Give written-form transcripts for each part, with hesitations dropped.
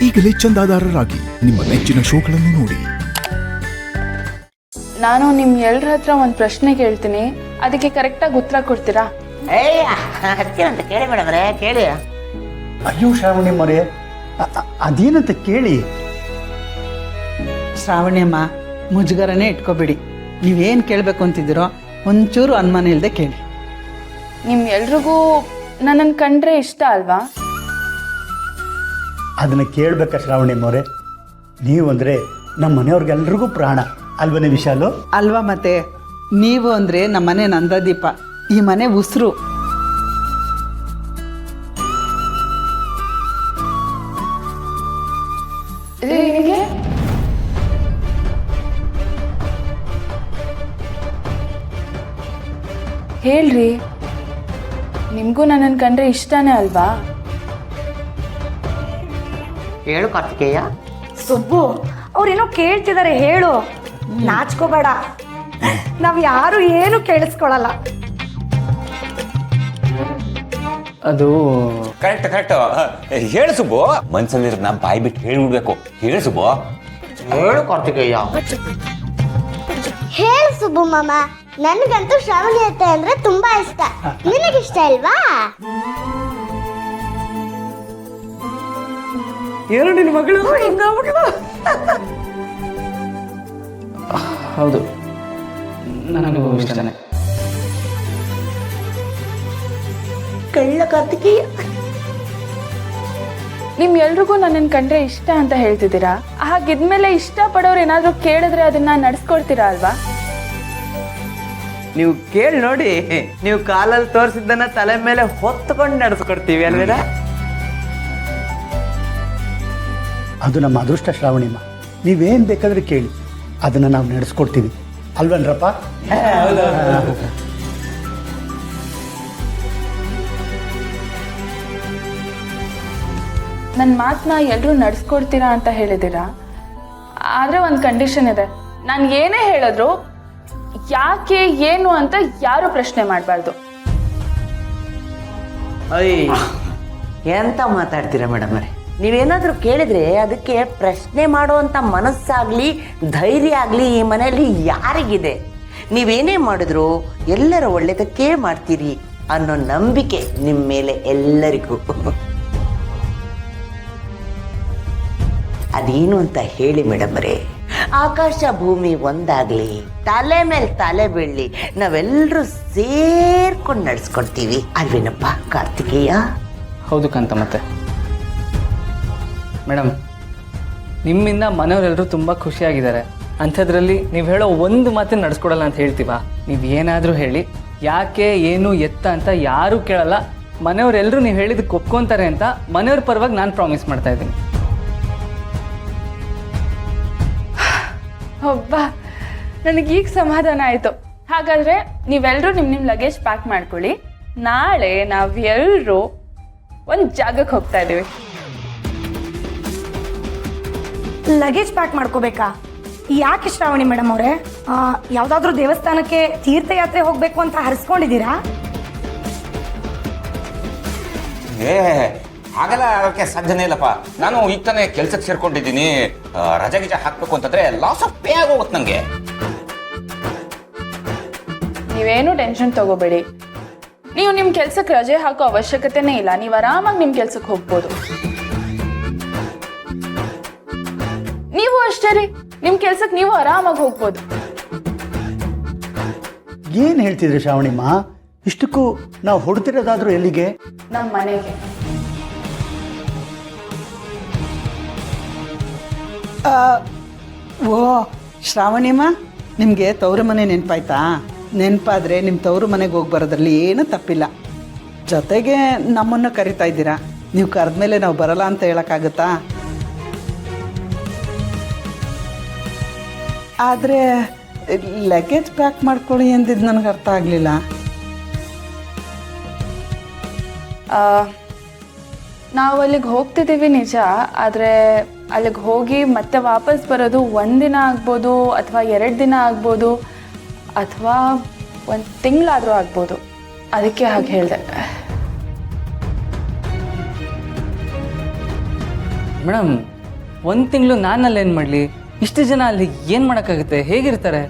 ಈಗಲೇ ಚಂದಾದಾರರಾಗಿ ನಿಮ್ಮ ನೆಚ್ಚಿನ ಶೋಗಳನ್ನು ನೋಡಿ. ನಾನು ನಿಮ್ ಎಲ್ಲರ ಹತ್ರ ಒಂದು ಪ್ರಶ್ನೆ ಕೇಳ್ತೀನಿ, ಅದಕ್ಕೆ ಕರೆಕ್ಟಾಗಿ ಉತ್ತರ ಕೊಡ್ತೀರಾ? ಅದಕ್ಕೇನಂತ ಕೇಳಿ ಮೇಡಮ್ರೆ, ಕೇಳಿ. ಅಯ್ಯೋ ಶ್ರಾವಣಿ ಮರೆ, ಅದೇನಂತ ಕೇಳಿ. ಶ್ರಾವಣಿಯಮ್ಮ, ಮುಜುಗರನೇ ಇಟ್ಕೋಬೇಡಿ. ನೀವೇನು ಕೇಳಬೇಕು ಅಂತಿದ್ದೀರೋ ಒಂಚೂರು ಅನುಮಾನ ಇಲ್ಲದೆ ಕೇಳಿ. ನಿಮ್ ಎಲ್ರಿಗೂ ನನ್ನನ್ನು ಕಂಡ್ರೆ ಇಷ್ಟ ಅಲ್ವಾ? ಅದನ್ನು ಕೇಳಬೇಕಾ ಶ್ರಾವಣಿ ಮರೆ? ನೀವು ಅಂದರೆ ನಮ್ಮ ಮನೆಯವ್ರಿಗೆಲ್ರಿಗೂ ಪ್ರಾಣ ಅಲ್ವನೇ ವಿಶಾಲು? ಅಲ್ವಾ ಮತ್ತೆ, ನೀವು ಅಂದರೆ ನಮ್ಮ ಮನೆ ನಂದದೀಪ, ಈ ಮನೆ ಉಸಿರು. ಹೇಳ್ರಿ, ನಿಮಗೂ ನನ್ನನ್ನು ಕಂಡ್ರೆ ಇಷ್ಟನೇ ಅಲ್ವಾ? ಹೇಳು ಕಾರ್ತಿಕೇಯ. ಸುಬ್ಬು, ಅವ್ರೇನೋ ಕೇಳ್ತಿದ್ದಾರೆ, ಹೇಳು. ನಾಚ್ಕೋಬೇಡ, ನಾವ್ ಯಾರು ಏನು ಕೇಳಿಸ್ಕೊಳಲ್ಲ. ಅದು ಕರೆಕ್ಟ್ ಹೇಳು ಸುಬ್ಬು. ಮನ್ಸಲ್ಲಿರೋದನ್ನ ಬಾಯಿ ಬಿಟ್ಟು ಹೇಳ್ಬಿಡ್ಬೇಕು. ಹೇಳು ಸುಬ್ಬು. ಹೇಳು ಕಾರ್ತಿಕೇಯ. ಹೇಳು ಸುಬ್ಬು ಮಾಮ, ನನಗಂತೂ ಶ್ರಾವಣಿ ಅತ್ತೆ ಅಂದ್ರೆ ತುಂಬಾ ಇಷ್ಟ. ನಿನಗಿಷ್ಟ ಇಲ್ವಾ? ಏನು ನಿನ್ನ ಮಗಳು? ಹೌದು, ನನಗೂ ಇಷ್ಟನೇ. ಕಳ್ಳ ಕಾರ್ತಿಕೇಯ. ನಿಮ್ ಎಲ್ರಿಗೂ ನನ್ನನ್ನು ಕಂಡ್ರೆ ಇಷ್ಟ ಅಂತ ಹೇಳ್ತಿದ್ದೀರಾ, ಹಾಗಿದ್ಮೇಲೆ ಇಷ್ಟ ಪಡೋರು ಏನಾದ್ರೂ ಕೇಳಿದ್ರೆ ಅದನ್ನ ನಡ್ಸ್ಕೊಡ್ತೀರಾ ಅಲ್ವಾ? ನೀವು ಕೇಳಿ ನೋಡಿ, ನೀವು ಕಾಲಲ್ಲಿ ತೋರಿಸಿದ್ದನ್ನ ತಲೆ ಮೇಲೆ ಹೊತ್ಕೊಂಡು ನಡೆಸ್ಕೊಡ್ತೀವಿ ಅಲ್ವೇನಾ? ಅದು ನಮ್ಮ ಅದೃಷ್ಟ ಶ್ರಾವಣಿಮ್ಮ. ನೀವೇನು ಬೇಕಾದ್ರೆ ಕೇಳಿ, ಅದನ್ನು ನಾವು ನಡೆಸ್ಕೊಡ್ತೀವಿ ಅಲ್ವನ್ರಪ್ಪ? ನನ್ನ ಮಾತನ್ನ ಎಲ್ಲರೂ ನಡ್ಸ್ಕೊಡ್ತೀರಾ ಅಂತ ಹೇಳಿದ್ದೀರಾ, ಆದರೆ ಒಂದು ಕಂಡೀಷನ್ ಇದೆ. ನಾನು ಏನೇ ಹೇಳಿದ್ರು ಯಾಕೆ ಏನು ಅಂತ ಯಾರು ಪ್ರಶ್ನೆ ಮಾಡಬಾರ್ದು. ಎಂತ ಮಾತಾಡ್ತೀರಾ ಮೇಡಮ್ ಅವರೇ? ನೀವೇನಾದರೂ ಕೇಳಿದ್ರೆ ಅದಕ್ಕೆ ಪ್ರಶ್ನೆ ಮಾಡುವಂಥ ಮನಸ್ಸಾಗ್ಲಿ ಧೈರ್ಯ ಆಗಲಿ ಈ ಮನೆಯಲ್ಲಿ ಯಾರಿಗಿದೆ? ನೀವೇನೇ ಮಾಡಿದ್ರು ಎಲ್ಲರ ಒಳ್ಳೆಯದಕ್ಕೆ ಮಾಡ್ತೀರಿ ಅನ್ನೋ ನಂಬಿಕೆ ನಿಮ್ಮ ಮೇಲೆ ಎಲ್ಲರಿಗೂ. ಅದೇನು ಅಂತ ಹೇಳಿ ಮೇಡಮ್ ಅವರೇ. ಆಕಾಶ ಭೂಮಿ ಒಂದಾಗ್ಲಿ, ತಲೆ ಮೇಲೆ ತಲೆ ಬೀಳಲಿ, ನಾವೆಲ್ಲರೂ ಸೇರ್ಕೊಂಡು ನಡ್ಸ್ಕೊಡ್ತೀವಿ ಅಲ್ವೇನಪ್ಪ ಕಾರ್ತಿಕೇಯ? ಹೌದು ಕಾಂತ. ಮತ್ತೆ ಮೇಡಮ್, ನಿಮ್ಮಿಂದ ಮನೆಯವರೆಲ್ಲರೂ ತುಂಬ ಖುಷಿಯಾಗಿದ್ದಾರೆ. ಅಂಥದ್ರಲ್ಲಿ ನೀವು ಹೇಳೋ ಒಂದು ಮಾತನ್ನು ನಡೆಸ್ಕೊಡಲ್ಲ ಅಂತ ಹೇಳ್ತೀವ? ನೀವು ಏನಾದರೂ ಹೇಳಿ, ಯಾಕೆ ಏನು ಎತ್ತ ಅಂತ ಯಾರೂ ಕೇಳಲ್ಲ. ಮನೆಯವರೆಲ್ಲರೂ ನೀವು ಹೇಳಿದ್ದಕ್ಕೆ ಒಪ್ಕೊತಾರೆ ಅಂತ ಮನೆಯವ್ರ ಪರವಾಗಿ ನಾನು ಪ್ರಾಮಿಸ್ ಮಾಡ್ತಾ ಇದ್ದೀನಿ. ಒಬ್ಬ, ನನಗೀಗ ಸಮಾಧಾನ ಆಯಿತು. ಹಾಗಾದರೆ ನೀವೆಲ್ಲರೂ ನಿಮ್ಮ ಲಗೇಜ್ ಪ್ಯಾಕ್ ಮಾಡ್ಕೊಳ್ಳಿ. ನಾಳೆ ನಾವೆಲ್ಲರೂ ಒಂದು ಜಾಗಕ್ಕೆ ಹೋಗ್ತಾ ಇದ್ದೀವಿ. ಲಗೇಜ್ ಪ್ಯಾಕ್ ಮಾಡ್ಕೋಬೇಕಾ? ಯಾಕೆ ಶ್ರಾವಣಿ ಮೇಡಮ್ ಅವರೇ? ಯಾವುದಾದ್ರೂ ದೇವಸ್ಥಾನಕ್ಕೆ ತೀರ್ಥಯಾತ್ರೆ ಹೋಗ್ಬೇಕು ಅಂತ ಹರಿಸ್ಕೊಂಡಿದ್ದೀರಾ? ಹಾಗೆಲ್ಲ ಆಗೋಕ್ಕೆ ಸಾಧ್ಯನೇ ಇಲ್ಲಪ್ಪ. ನಾನು ಈಗ ತಾನೇ ಕೆಲ್ಸಕ್ಕೆ ಸೇರ್ಕೊಂಡಿದ್ದೀನಿ. ರಜೆ ಗಿಜೆ ಹಾಕ್ಬೇಕು ಅಂತಂದ್ರೆ ಲಾಸ್ ಆಫ್ ಪೇ ಆಗೋಗುತ್ತೆ ನಂಗೆ. ನೀವೇನು ಟೆನ್ಷನ್ ತಗೋಬೇಡಿ. ನೀವು ನಿಮ್ಮ ಕೆಲ್ಸಕ್ಕೆ ರಜೆ ಹಾಕೋ ಅವಶ್ಯಕತೆನೇ ಇಲ್ಲ. ನೀವು ಆರಾಮಾಗಿ ನಿಮ್ಮ ಕೆಲ್ಸಕ್ಕೆ ಹೋಗ್ಬೋದು. ನೀವು ಅಷ್ಟೇ ರೀ, ನಿಮ್ಮ ಕೆಲ್ಸಕ್ಕೆ ನೀವು ಆರಾಮಾಗಿ ಹೋಗ್ಬೋದು. ಏನು ಹೇಳ್ತಿದ್ರಿ ಶ್ರಾವಣಿಮ್ಮ? ಇಷ್ಟಕ್ಕೂ ನಾವು ಹೊಡ್ತಿರೋದಾದ್ರೂ ಎಲ್ಲಿಗೆ? ನಮ್ಮ ಮನೆಗೆ. ಓ ಶ್ರಾವಣಿಯಮ್ಮ, ನಿಮಗೆ ತವರು ಮನೆ ನೆನಪಾಯ್ತಾ? ನೆನಪಾದರೆ ನಿಮ್ಮ ತವರು ಮನೆಗೆ ಹೋಗಿ ಬರೋದ್ರಲ್ಲಿ ಏನೂ ತಪ್ಪಿಲ್ಲ. ಜೊತೆಗೆ ನಮ್ಮನ್ನು ಕರಿತಾ ಇದ್ದೀರಾ. ನೀವು ಕರೆದ್ಮೇಲೆ ನಾವು ಬರಲ್ಲ ಅಂತ ಹೇಳೋಕ್ಕಾಗುತ್ತಾ? ಆದರೆ ಲಗೇಜ್ ಪ್ಯಾಕ್ ಮಾಡ್ಕೊಳ್ಳಿ ಅಂದಿದ್ದು ನನಗೆ ಅರ್ಥ ಆಗಲಿಲ್ಲ. ನಾವು ಅಲ್ಲಿಗೆ ಹೋಗ್ತಿದ್ದೀವಿ ನಿಜ, ಆದರೆ ಅಲ್ಲಿಗೆ ಹೋಗಿ ಮತ್ತೆ ವಾಪಸ್ ಬರೋದು ಒಂದಿನ ಆಗ್ಬೋದು, ಅಥವಾ 2 ದಿನ ಆಗ್ಬೋದು, ಅಥವಾ 1 ತಿಂಗಳಾದರೂ ಆಗ್ಬೋದು. ಅದಕ್ಕೆ ಹಾಗೆ ಹೇಳಿದೆ. ಮೇಡಮ್ 1 ತಿಂಗಳು ನಾನಲ್ಲಿ ಏನು ಮಾಡಲಿ? ಇಷ್ಟು ಜನ ಅಲ್ಲಿ ಏನು ಮಾಡೋಕ್ಕಾಗುತ್ತೆ? ಹೇಗಿರ್ತಾರೆ?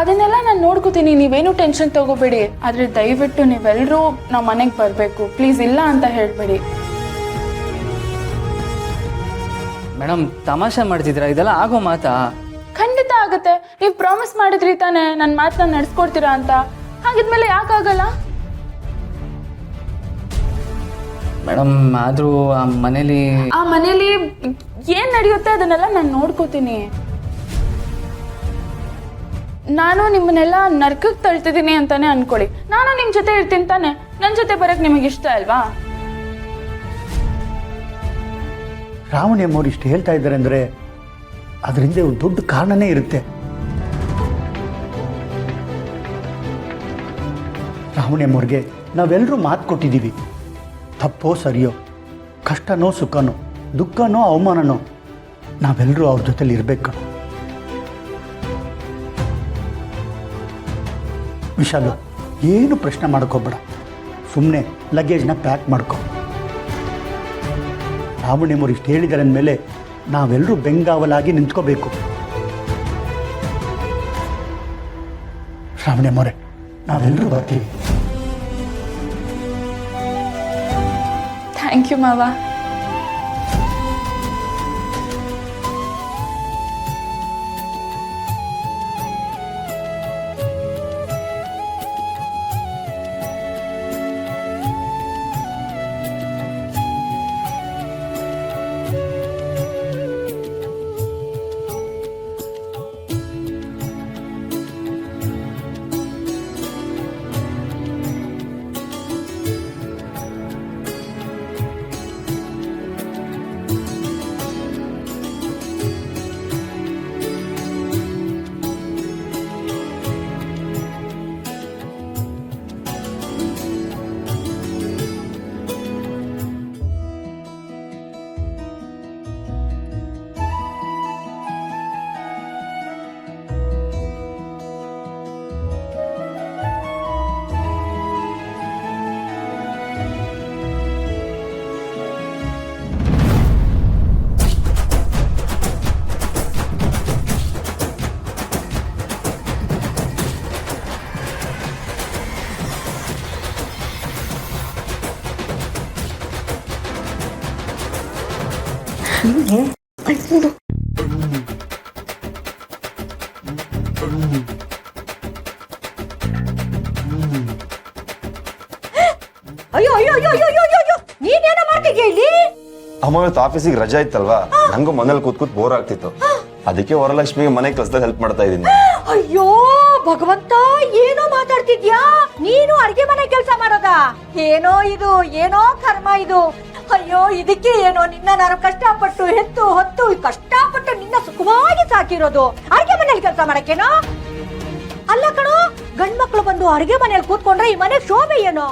ಅದನ್ನೆಲ್ಲ ನಾನು ನೋಡ್ಕೋತೀನಿ, ನೀವೇನು ಟೆನ್ಷನ್ ತಗೋಬೇಡಿ. ಆದರೆ ದಯವಿಟ್ಟು ನೀವೆಲ್ಲರೂ ನಮ್ಮ ಮನೆಗೆ ಬರಬೇಕು ಪ್ಲೀಸ್, ಇಲ್ಲ ಅಂತ ಹೇಳಬೇಡಿ. ಮೇಡಮ್ ತಮಾಷೆ ಮಾಡ್ತಿದ್ದೀರಾ? ಇದೆಲ್ಲ ಆಗೋ ಮಾತಾ? ಖಂಡಿತ ಆಗುತ್ತೆ. ನೀವು ಪ್ರಾಮಿಸ್ ಮಾಡಿದ್ರಿ ತಾನೇ ನನ್ನ ಮಾತನ್ನ ನಡೆಸ್ಕೊಡ್ತೀರಾ ಅಂತ. ಹಾಗಿದ್ಮೇಲೆ ಯಾಕಾಗಲ್ಲ? ಮೇಡಮ್ ಆದರೂ ಆ ಮನೇಲಿ ಏನು ನಡೆಯುತ್ತೆ ಅದನ್ನೆಲ್ಲ ನಾನು ನೋಡ್ಕೋತೀನಿ. ನಾನು ನಿಮ್ಮನ್ನೆಲ್ಲ ನರ್ಕಕ್ಕೆ ತಳ್ತಿದ್ದೀನಿ ಅಂತಾನೆ ಅನ್ಕೊಳ್ಳಿ. ನಾನು ನಿಮ್ಮ ಜೊತೆ ಇರ್ತೀನಿ ತಾನೆ, ನನ್ನ ಜೊತೆ ಬರೋಕ್ಕೆ ನಿಮಗೆ ಇಷ್ಟ ಅಲ್ವಾ? ಶ್ರಾವಣಿ ಅಮ್ಮವ್ರು ಇಷ್ಟು ಹೇಳ್ತಾ ಇದ್ದಾರೆ ಅಂದರೆ ಅದರಿಂದ ಒಂದು ದೊಡ್ಡ ಕಾರಣನೇ ಇರುತ್ತೆ. ಶ್ರಾವಣಿ ಅಮ್ಮವ್ರಿಗೆ ನಾವೆಲ್ಲರೂ ಮಾತು ಕೊಟ್ಟಿದ್ದೀವಿ. ತಪ್ಪೋ ಸರಿಯೋ, ಕಷ್ಟನೋ ಸುಖನೋ, ದುಃಖನೋ ಅವಮಾನನೋ, ನಾವೆಲ್ಲರೂ ಅವ್ರ ಜೊತೆಲಿ ಇರಬೇಕು. ವಿಶಾಲು, ಏನು ಪ್ರಶ್ನೆ ಮಾಡೋಕ್ಕೋಗ್ಬೇಡ, ಸುಮ್ಮನೆ ಲಗೇಜ್ನ ಪ್ಯಾಕ್ ಮಾಡ್ಕೊ. ಶ್ರಾವಣಿಯಮ್ಮವ್ರು ಇಷ್ಟು ಹೇಳಿದ್ದಾರೆ ಅಂದಮೇಲೆ ನಾವೆಲ್ಲರೂ ಬೆಂಗಾವಲಾಗಿ ನಿಂತ್ಕೋಬೇಕು. ಶ್ರಾವಣಿಯಮ್ಮವ್ರೆ, ನಾವೆಲ್ಲರೂ ಬರ್ತೀವಿ. ಥ್ಯಾಂಕ್ ಯು ಮಾವ. ಅಯ್ಯೋ ಅಯ್ಯೋ ಅಯ್ಯೋ ಅಯ್ಯೋ ಅಯ್ಯೋ ಅಯ್ಯೋ, ನೀನೇನೋ ಮಾಡ್ತಿದ್ಯಾ ಇಲ್ಲಿ? ಅಮ್ಮ ಇವತ್ತು ಆಫೀಸಿಗೆ ರಜಾ ಇತ್ತಲ್ವಾ, ನಂಗೂ ಮನೇಲಿ ಕೂತ್ ಬೋರ್ ಆಗ್ತಿತ್ತು. ಅದಕ್ಕೆ ವರಲಕ್ಷ್ಮಿಗೆ ಮನೆ ಕೆಲಸದಲ್ಲಿ ಹೆಲ್ಪ್ ಮಾಡ್ತಾ ಇದ್ದೀನಿ. ಅಯ್ಯೋ ಭಗವಂತ, ಏನೋ ಮಾತಾಡ್ತಿದ್ಯಾ ನೀನು? ಅಡ್ಗೆ ಮನೆ ಕೆಲಸ ಮಾಡೋದಾ? ಏನೋ ಇದು, ಏನೋ ಕರ್ಮ ಇದು. ಅಯ್ಯೋ ಇದಕ್ಕೆ ಏನೋ ನಿನ್ನ ನಾನು ಕಷ್ಟಪಟ್ಟು ಹೆತ್ತು ಹೊತ್ತು ಕಷ್ಟಪಟ್ಟು ನಿನ್ನ ಸುಖವಾಗಿ ಸಾಕಿರೋದು. ಅಡ್ಗೆ ಮನೇಲಿ ಕೆಲಸ ಮಾಡಕ್ಕೇನೋ? ಅಲ್ಲ ಕಣೋ, ಗಂಡ್ಮಕ್ಳು ಬಂದು ಅಡ್ಗೆ ಮನೇಲಿ ಕೂತ್ಕೊಂಡ್ರೆ ಈ ಮನೆ ಶೋಭೆ ಏನೋ?